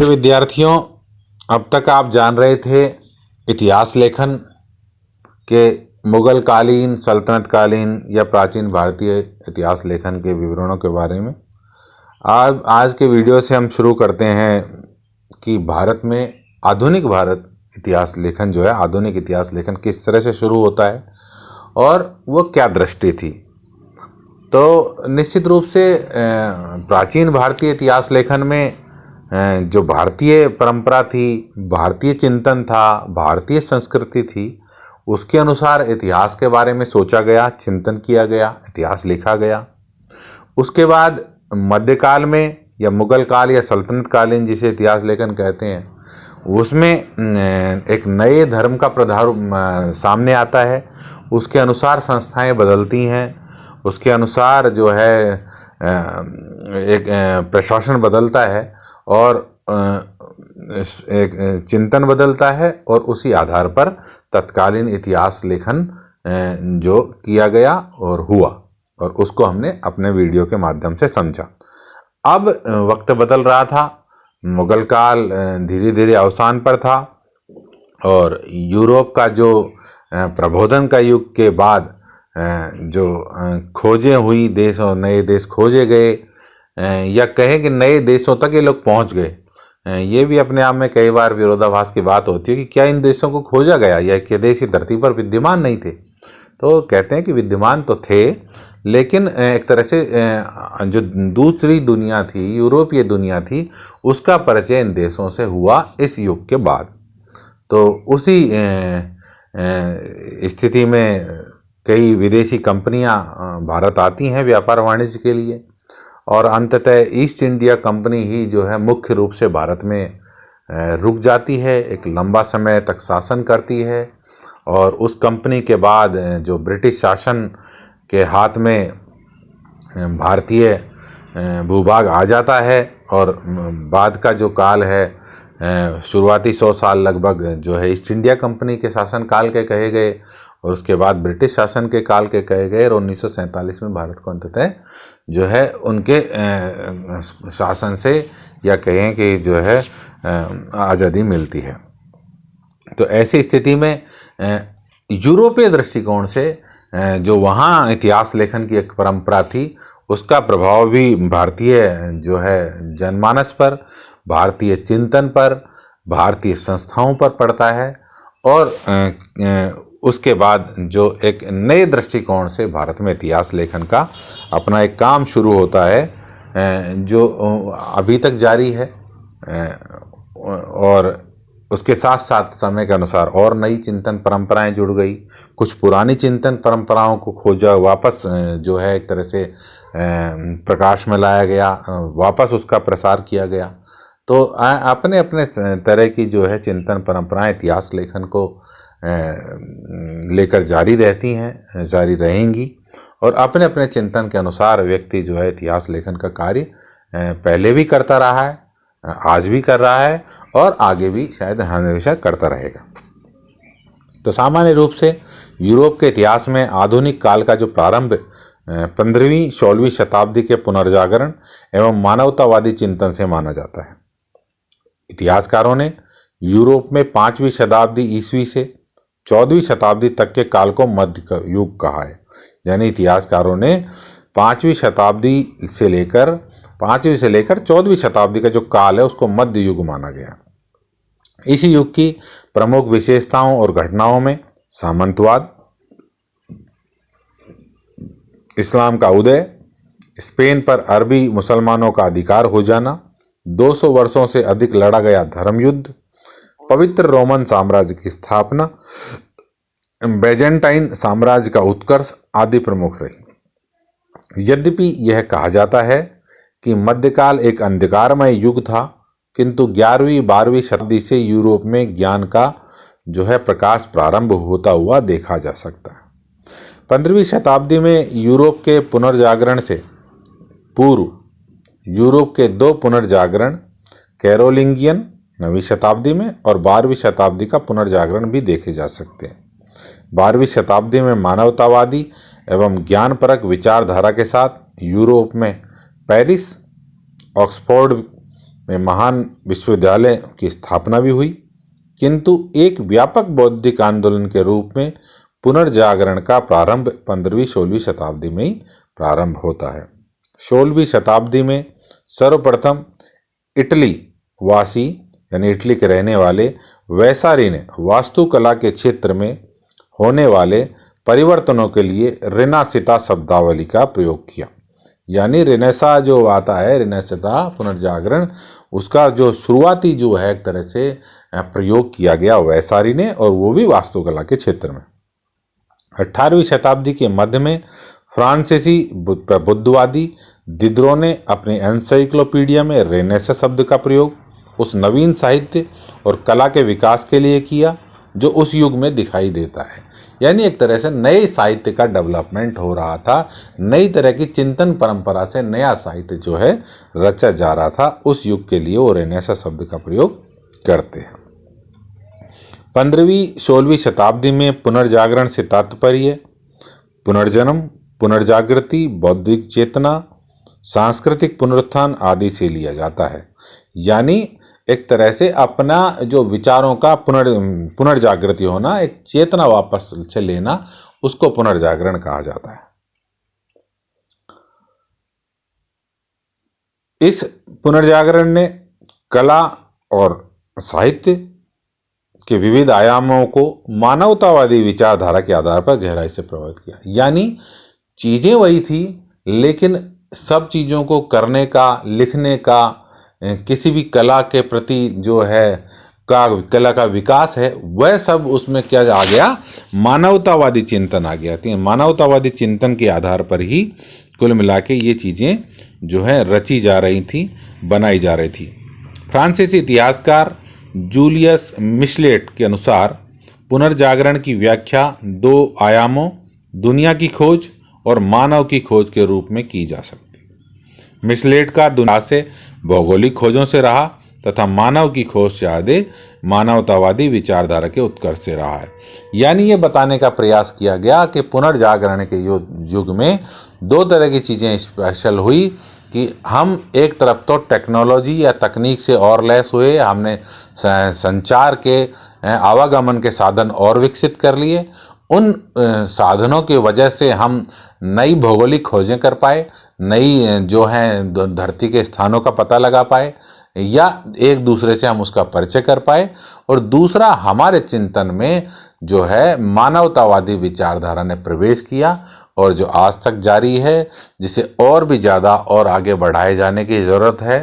प्रिय विद्यार्थियों, अब तक आप जान रहे थे इतिहास लेखन के मुगल कालीन, सल्तनत कालीन या प्राचीन भारतीय इतिहास लेखन के विवरणों के बारे में। आज के वीडियो से हम शुरू करते हैं कि भारत में आधुनिक भारत इतिहास लेखन जो है, आधुनिक इतिहास लेखन किस तरह से शुरू होता है और वो क्या दृष्टि थी। तो निश्चित रूप से प्राचीन भारतीय इतिहास लेखन में जो भारतीय परंपरा थी, भारतीय चिंतन था, भारतीय संस्कृति थी, उसके अनुसार इतिहास के बारे में सोचा गया, चिंतन किया गया, इतिहास लिखा गया। उसके बाद मध्यकाल में या मुगल काल या सल्तनत कालीन जिसे इतिहास लेखन कहते हैं, उसमें एक नए धर्म का प्रादुर्भाव सामने आता है। उसके अनुसार संस्थाएं बदलती हैं, उसके अनुसार जो है एक प्रशासन बदलता है और एक चिंतन बदलता है और उसी आधार पर तत्कालीन इतिहास लेखन जो किया गया और हुआ, और उसको हमने अपने वीडियो के माध्यम से समझा। अब वक्त बदल रहा था, मुगल काल धीरे धीरे अवसान पर था और यूरोप का जो प्रबोधन का युग के बाद जो खोजें हुई, देश और नए देश खोजे गए, या कहें कि नए देशों तक ये लोग पहुंच गए। ये भी अपने आप में कई बार विरोधाभास की बात होती है कि क्या इन देशों को खोजा गया या कि देश ही धरती पर विद्यमान नहीं थे। तो कहते हैं कि विद्यमान तो थे, लेकिन एक तरह से जो दूसरी दुनिया थी, यूरोपीय दुनिया थी, उसका परिचय इन देशों से हुआ इस युग के बाद। तो उसी स्थिति में कई विदेशी कंपनियां भारत आती हैं व्यापार वाणिज्य के लिए, और अंततः ईस्ट इंडिया कंपनी ही जो है मुख्य रूप से भारत में रुक जाती है, एक लंबा समय तक शासन करती है। और उस कंपनी के बाद जो ब्रिटिश शासन के हाथ में भारतीय भूभाग आ जाता है, और बाद का जो काल है, शुरुआती 100 साल लगभग जो है ईस्ट इंडिया कंपनी के शासन काल के कहे गए, और उसके बाद ब्रिटिश शासन के काल के कहे गए, और 1947 में भारत को अंततः जो है उनके शासन से या कहें कि जो है आज़ादी मिलती है। तो ऐसी स्थिति में यूरोपीय दृष्टिकोण से जो वहाँ इतिहास लेखन की एक परंपरा थी, उसका प्रभाव भी भारतीय जो है जनमानस पर, भारतीय चिंतन पर, भारतीय संस्थाओं पर पड़ता है। और उसके बाद जो एक नए दृष्टिकोण से भारत में इतिहास लेखन का अपना एक काम शुरू होता है, जो अभी तक जारी है, और उसके साथ साथ समय के अनुसार और नई चिंतन परंपराएं जुड़ गई। कुछ पुरानी चिंतन परंपराओं को खोजा, वापस जो है एक तरह से प्रकाश में लाया गया, वापस उसका प्रसार किया गया। तो अपने अपने तरह की जो है चिंतन परंपराएं इतिहास लेखन को लेकर जारी रहती हैं, जारी रहेंगी, और अपने अपने चिंतन के अनुसार व्यक्ति जो है इतिहास लेखन का कार्य पहले भी करता रहा है, आज भी कर रहा है, और आगे भी शायद हमेशा करता रहेगा। तो सामान्य रूप से यूरोप के इतिहास में आधुनिक काल का जो प्रारंभ 15वीं 16वीं शताब्दी के पुनर्जागरण एवं मानवतावादी चिंतन से माना जाता है। इतिहासकारों ने यूरोप में 5वीं शताब्दी ईस्वी से 14वीं शताब्दी तक के काल को मध्य युग कहा है। यानी इतिहासकारों ने 5वीं से लेकर 14वीं शताब्दी का जो काल है उसको मध्य युग माना गया। इसी युग की प्रमुख विशेषताओं और घटनाओं में सामंतवाद, इस्लाम का उदय, स्पेन पर अरबी मुसलमानों का अधिकार हो जाना, 200 वर्षों से अधिक लड़ा गया धर्म युद्ध, पवित्र रोमन साम्राज्य की स्थापना, बैजेंटाइन साम्राज्य का उत्कर्ष आदि प्रमुख रही। यद्यपि यह कहा जाता है कि मध्यकाल एक अंधकारमय युग था, किंतु 11वीं-12वीं शताब्दी से यूरोप में ज्ञान का जो है प्रकाश प्रारंभ होता हुआ देखा जा सकता है। 15वीं शताब्दी में यूरोप के पुनर्जागरण से पूर्व यूरोप के 2 पुनर्जागरण, कैरोलिंगियन 9वीं शताब्दी में और 12वीं शताब्दी का पुनर्जागरण भी देखे जा सकते हैं। 12वीं शताब्दी में मानवतावादी एवं ज्ञानपरक विचारधारा के साथ यूरोप में पेरिस, ऑक्सफोर्ड में महान विश्वविद्यालय की स्थापना भी हुई, किंतु एक व्यापक बौद्धिक आंदोलन के रूप में पुनर्जागरण का प्रारंभ 15वीं-16वीं शताब्दी में ही प्रारंभ होता है। 16वीं शताब्दी में सर्वप्रथम इटली वासी यानी इटली के रहने वाले वैसारी ने वास्तुकला के क्षेत्र में होने वाले परिवर्तनों के लिए रिनासिता शब्दावली का प्रयोग किया। यानी रेनेसा जो आता है, रेनेसिता पुनर्जागरण, उसका जो शुरुआती जो है एक तरह से प्रयोग किया गया वैसारी ने, और वो भी वास्तुकला के क्षेत्र में। 18वीं शताब्दी के मध्य में फ्रांसीसी बुद्धवादी दिदरो ने अपने एनसाइक्लोपीडिया में रेनेसा शब्द का प्रयोग उस नवीन साहित्य और कला के विकास के लिए किया जो उस युग में दिखाई देता है। यानी एक तरह से नए साहित्य का डेवलपमेंट हो रहा था, नई तरह की चिंतन परंपरा से नया साहित्य जो है रचा जा रहा था, उस युग के लिए वो रेनेसा शब्द का प्रयोग करते हैं। 15वीं-16वीं शताब्दी में पुनर्जागरण से तात्पर्य पुनर्जन्म, पुनर्जागृति, बौद्धिक चेतना, सांस्कृतिक पुनरुत्थान आदि से लिया जाता है। यानी एक तरह से अपना जो विचारों का पुनर्जागृति होना, एक चेतना वापस से लेना, उसको पुनर्जागरण कहा जाता है। इस पुनर्जागरण ने कला और साहित्य के विविध आयामों को मानवतावादी विचारधारा के आधार पर गहराई से प्रभावित किया। यानी चीज़ें वही थी, लेकिन सब चीज़ों को करने का, लिखने का, किसी भी कला के प्रति जो है कला का विकास है, वह सब उसमें क्या आ गया, मानवतावादी चिंतन आ गया। तो मानवतावादी चिंतन के आधार पर ही कुल मिला के ये चीज़ें जो है रची जा रही थी, बनाई जा रही थी। फ्रांसीसी इतिहासकार जूलियस मिशलेट के अनुसार पुनर्जागरण की व्याख्या 2 आयामों, दुनिया की खोज और मानव की खोज के रूप में की जा सकती है। मिशलेट का दुनिया से भौगोलिक खोजों से रहा तथा मानव की खोज से आदि मानवतावादी विचारधारा के उत्कर्ष से रहा है। यानी ये बताने का प्रयास किया गया कि पुनर्जागरण के युग में 2 तरह की चीज़ें स्पेशल हुई कि हम एक तरफ तो टेक्नोलॉजी या तकनीक से और लैस हुए, हमने संचार के आवागमन के साधन और विकसित कर लिए। उन साधनों की वजह से हम नई भौगोलिक खोजें कर पाए, नई जो हैं धरती के स्थानों का पता लगा पाए, या एक दूसरे से हम उसका परिचय कर पाए। और दूसरा, हमारे चिंतन में जो है मानवतावादी विचारधारा ने प्रवेश किया और जो आज तक जारी है, जिसे और भी ज़्यादा और आगे बढ़ाए जाने की ज़रूरत है।